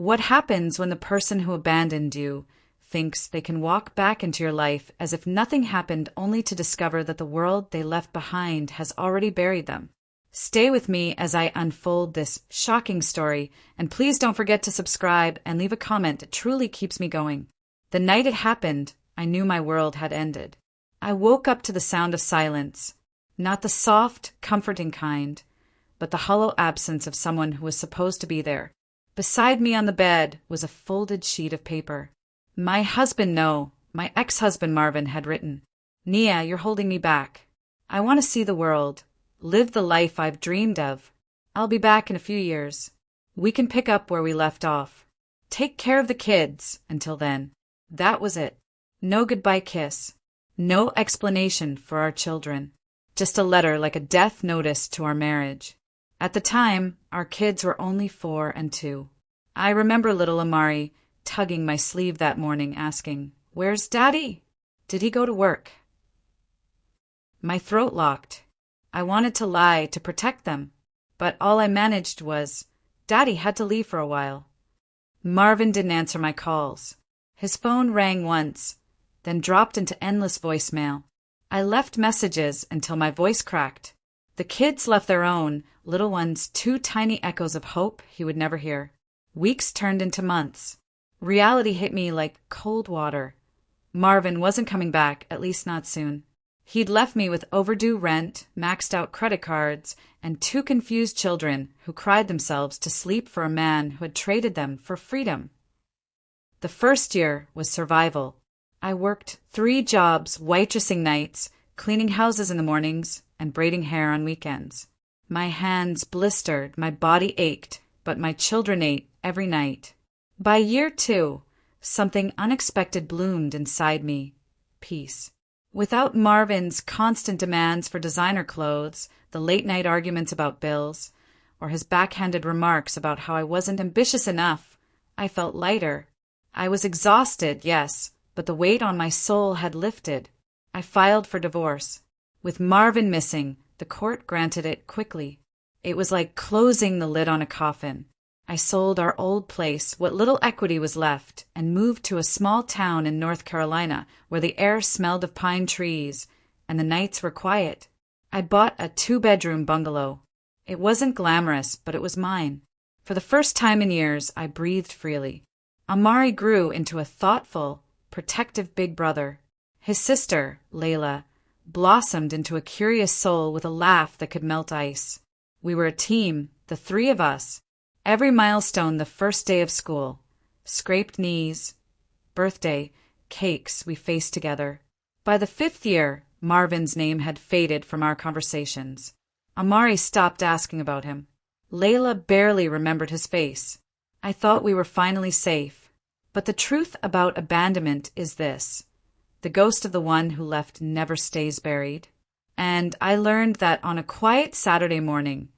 What happens when the person who abandoned you thinks they can walk back into your life as if nothing happened, only to discover that the world they left behind has already buried them? Stay with me as I unfold this shocking story, and please don't forget to subscribe and leave a comment. It truly keeps me going. The night it happened, I knew my world had ended. I woke up to the sound of silence, not the soft, comforting kind, but the hollow absence of someone who was supposed to be there. Beside me on the bed was a folded sheet of paper. My ex-husband Marvin had written, "Nia, you're holding me back. I want to see the world, live the life I've dreamed of. I'll be back in a few years. We can pick up where we left off. Take care of the kids until then." That was it. No goodbye kiss. No explanation for our children. Just a letter like a death notice to our marriage. At the time, our kids were only 4 and 2. I remember little Amari tugging my sleeve that morning, asking, "Where's Daddy? Did he go to work?" My throat locked. I wanted to lie to protect them, but all I managed was, "Daddy had to leave for a while." Marvin didn't answer my calls. His phone rang once, then dropped into endless voicemail. I left messages until my voice cracked. The kids left their own, little ones, 2 tiny echoes of hope he would never hear. Weeks turned into months. Reality hit me like cold water. Marvin wasn't coming back, at least not soon. He'd left me with overdue rent, maxed out credit cards, and 2 confused children who cried themselves to sleep for a man who had traded them for freedom. The first year was survival. I worked 3 jobs, waitressing nights, cleaning houses in the mornings, and braiding hair on weekends. My hands blistered, my body ached, but my children ate every night. By year 2, something unexpected bloomed inside me. Peace. Without Marvin's constant demands for designer clothes, the late-night arguments about bills, or his backhanded remarks about how I wasn't ambitious enough, I felt lighter. I was exhausted, yes, but the weight on my soul had lifted. I filed for divorce. With Marvin missing, the court granted it quickly. It was like closing the lid on a coffin. I sold our old place, what little equity was left, and moved to a small town in North Carolina where the air smelled of pine trees and the nights were quiet. I bought a 2-bedroom bungalow. It wasn't glamorous, but it was mine. For the first time in years, I breathed freely. Amari grew into a thoughtful, protective big brother. His sister, Layla, blossomed into a curious soul with a laugh that could melt ice. We were a team, the 3 of us. Every milestone, the first day of school, scraped knees, birthday, cakes, we faced together. By the 5th year, Marvin's name had faded from our conversations. Amari stopped asking about him. Layla barely remembered his face. I thought we were finally safe. But the truth about abandonment is this: the ghost of the one who left never stays buried. And I learned that on a quiet Saturday morning,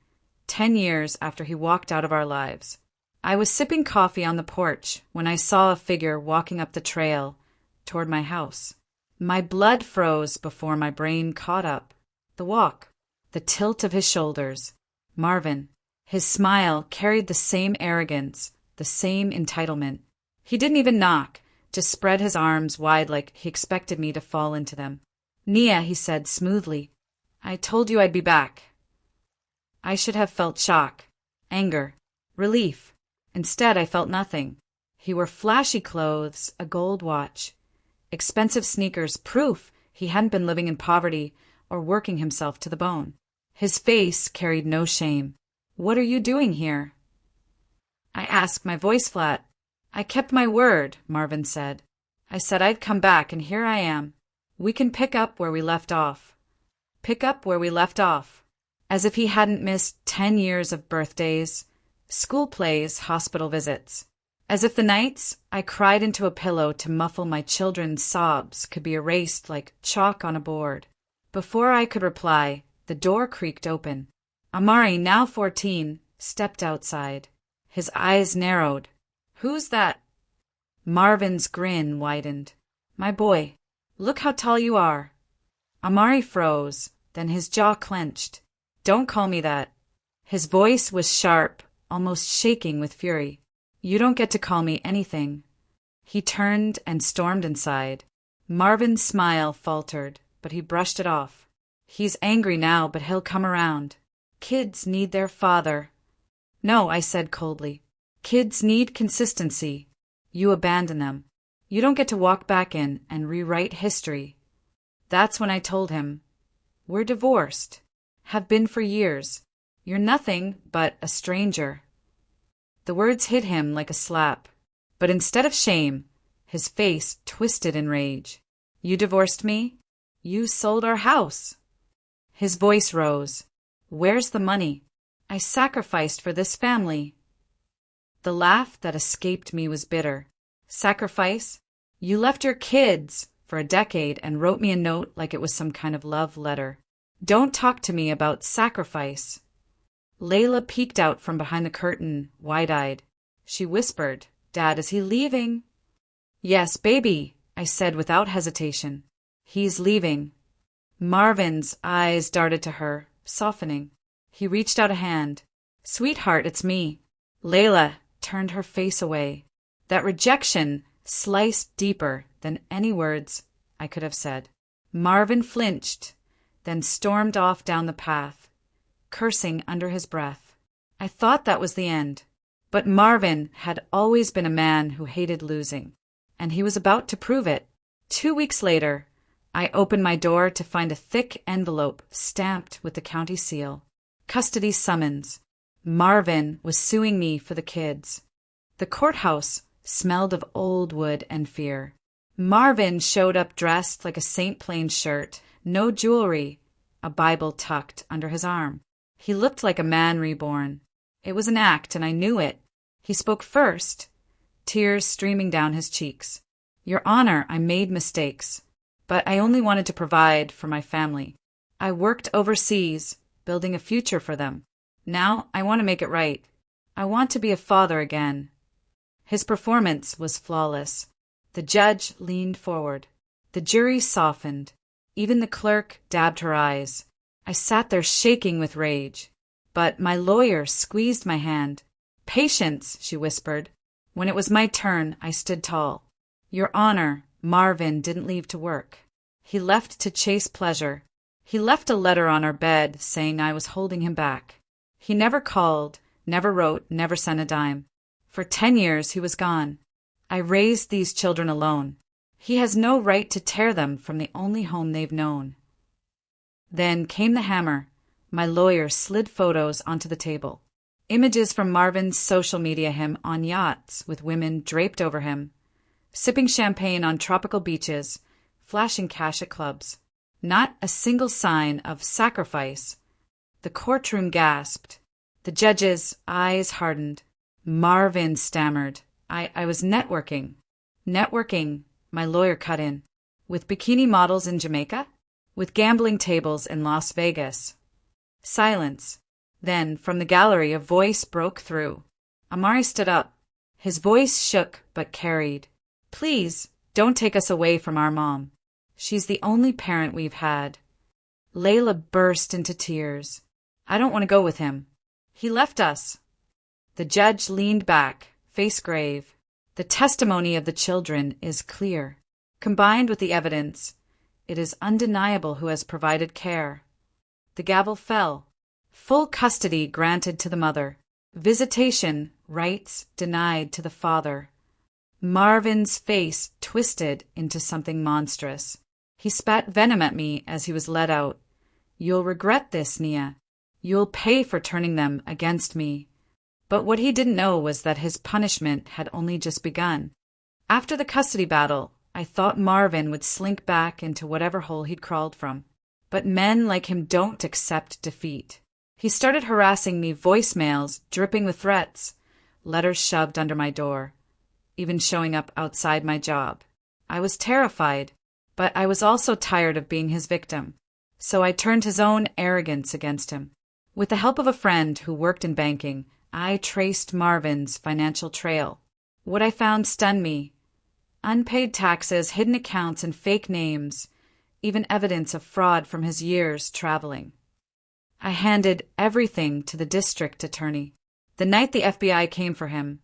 10 years after he walked out of our lives. I was sipping coffee on the porch when I saw a figure walking up the trail toward my house. My blood froze before my brain caught up. The walk, the tilt of his shoulders. Marvin. His smile carried the same arrogance, the same entitlement. He didn't even knock, just spread his arms wide like he expected me to fall into them. "Nia," he said smoothly, "I told you I'd be back." I should have felt shock, anger, relief. Instead, I felt nothing. He wore flashy clothes, a gold watch, expensive sneakers, proof he hadn't been living in poverty or working himself to the bone. His face carried no shame. "What are you doing here?" I asked, my voice flat. "I kept my word," Marvin said. "I said I'd come back, and here I am. We can pick up where we left off." Pick up where we left off. As if he hadn't missed 10 years of birthdays, school plays, hospital visits. As if the nights I cried into a pillow to muffle my children's sobs could be erased like chalk on a board. Before I could reply, the door creaked open. Amari, now 14, stepped outside. His eyes narrowed. "Who's that?" Marvin's grin widened. "My boy. Look how tall you are." Amari froze, then his jaw clenched. "Don't call me that." His voice was sharp, almost shaking with fury. You don't get to call me anything. He turned and stormed inside. Marvin's smile faltered, but he brushed it off. He's angry now, but he'll come around. Kids need their father. No, I said coldly. Kids need consistency. You abandon them. You don't get to walk back in and rewrite history. That's when I told him, we're divorced. Have been for years. You're nothing but a stranger. The words hit him like a slap, but instead of shame, his face twisted in rage. You divorced me? You sold our house. His voice rose. Where's the money? I sacrificed for this family. The laugh that escaped me was bitter. Sacrifice? You left your kids for a decade and wrote me a note like it was some kind of love letter. Don't talk to me about sacrifice. Layla peeked out from behind the curtain, wide-eyed. She whispered, Dad, is he leaving? Yes, baby, I said without hesitation. He's leaving. Marvin's eyes darted to her, softening. He reached out a hand. Sweetheart, it's me. Layla turned her face away. That rejection sliced deeper than any words I could have said. Marvin flinched, then stormed off down the path, cursing under his breath. I thought that was the end, but Marvin had always been a man who hated losing, and he was about to prove it. 2 weeks later, I opened my door to find a thick envelope stamped with the county seal. Custody summons. Marvin was suing me for the kids. The courthouse smelled of old wood and fear. Marvin showed up dressed like a St. Plain shirt, no jewelry, a Bible tucked under his arm. He looked like a man reborn. It was an act, and I knew it. He spoke first, tears streaming down his cheeks. Your Honor, I made mistakes, but I only wanted to provide for my family. I worked overseas, building a future for them. Now I want to make it right. I want to be a father again. His performance was flawless. The judge leaned forward. The jury softened. Even the clerk dabbed her eyes. I sat there shaking with rage. But my lawyer squeezed my hand. Patience, she whispered. When it was my turn, I stood tall. Your Honor, Marvin didn't leave to work. He left to chase pleasure. He left a letter on our bed saying I was holding him back. He never called, never wrote, never sent a dime. For 10 years he was gone. I raised these children alone. He has no right to tear them from the only home they've known. Then came the hammer. My lawyer slid photos onto the table. Images from Marvin's social media him on yachts with women draped over him, sipping champagne on tropical beaches, flashing cash at clubs. Not a single sign of sacrifice. The courtroom gasped. The judge's eyes hardened. Marvin stammered. I was networking. Networking, my lawyer cut in. With bikini models in Jamaica? With gambling tables in Las Vegas. Silence. Then, from the gallery, a voice broke through. Amari stood up. His voice shook but carried. Please, don't take us away from our mom. She's the only parent we've had. Layla burst into tears. I don't want to go with him. He left us. The judge leaned back, face grave. The testimony of the children is clear. Combined with the evidence, it is undeniable who has provided care. The gavel fell. Full custody granted to the mother. Visitation rights denied to the father. Marvin's face twisted into something monstrous. He spat venom at me as he was led out. You'll regret this, Nia. You'll pay for turning them against me. But what he didn't know was that his punishment had only just begun. After the custody battle, I thought Marvin would slink back into whatever hole he'd crawled from. But men like him don't accept defeat. He started harassing me, voicemails dripping with threats, letters shoved under my door, even showing up outside my job. I was terrified, but I was also tired of being his victim. So I turned his own arrogance against him. With the help of a friend who worked in banking, I traced Marvin's financial trail. What I found stunned me. Unpaid taxes, hidden accounts, and fake names, even evidence of fraud from his years traveling. I handed everything to the district attorney. The night the FBI came for him,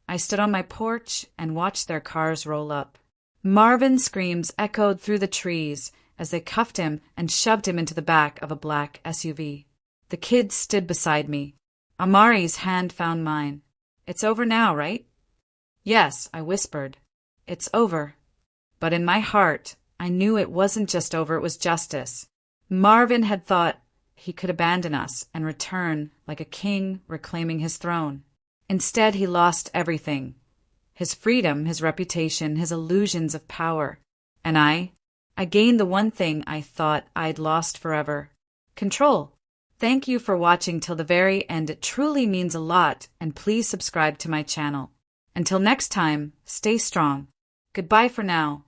I stood on my porch and watched their cars roll up. Marvin's screams echoed through the trees as they cuffed him and shoved him into the back of a black SUV. The kids stood beside me. Amari's hand found mine. "It's over now, right?" "Yes," I whispered. "It's over." But in my heart, I knew it wasn't just over, it was justice. Marvin had thought he could abandon us and return like a king reclaiming his throne. Instead, he lost everything. His freedom, his reputation, his illusions of power. And I gained the one thing I thought I'd lost forever: control. Thank you for watching till the very end. It truly means a lot, and please subscribe to my channel. Until next time, stay strong. Goodbye for now.